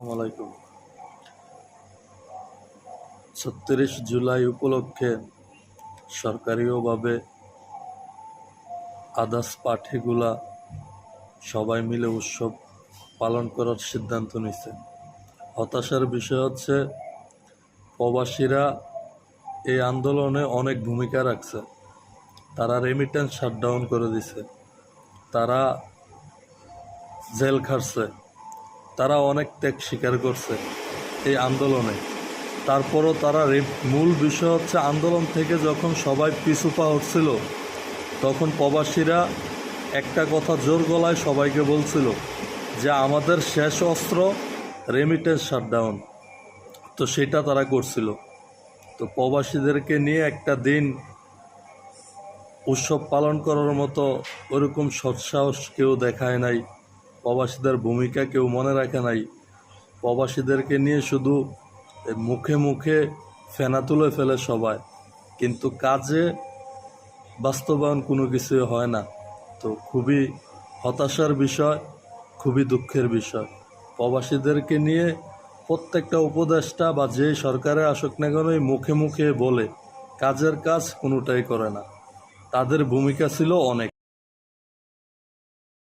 আসসালামাইকুম। ৩৬ জুলাই উপলক্ষে সরকারিভাবে আদার্স পার্টিগুলা সবাই মিলে উৎসব পালন করার সিদ্ধান্ত নিছে। হতাশার বিষয় হচ্ছে প্রবাসীরা এই আন্দোলনে অনেক ভূমিকা রাখছে। তারা রেমিটেন্স শাটডাউন করে দিছে, তারা জেল খাটছে, তারা অনেক ত্যাগ স্বীকার করছে এই আন্দোলনে। তারপরও তারা মূল বিষয় হচ্ছে আন্দোলন থেকে যখন সবাই পিছু পা হচ্ছিল তখন প্রবাসীরা একটা কথা জোর গলায় সবাইকে বলছিল যে আমাদের শেষ অস্ত্র রেমিটেন্স শাটডাউন। তো সেটা তারা করছিল। তো প্রবাসীদেরকে নিয়ে একটা দিন উৎসব পালন করার মতো ওরকম সৎসাহস কেউ দেখায় নাই, প্রবাসীদের ভূমিকা কেউ মনে রাখে নাই। প্রবাসীদেরকে নিয়ে শুধু মুখে মুখে ফেনা তুলে ফেলে সবাই, কিন্তু কাজে বাস্তবায়ন কোনো কিছুই হয় না। তো খুবই হতাশার বিষয়, খুবই দুঃখের বিষয়। প্রবাসীদেরকে নিয়ে প্রত্যেকটা উপদেষ্টা বা যে সরকারে আসুক না কেন মুখে মুখে বলে, কাজের কাজ কোনোটাই করে না। তাদের ভূমিকা ছিল অনেক।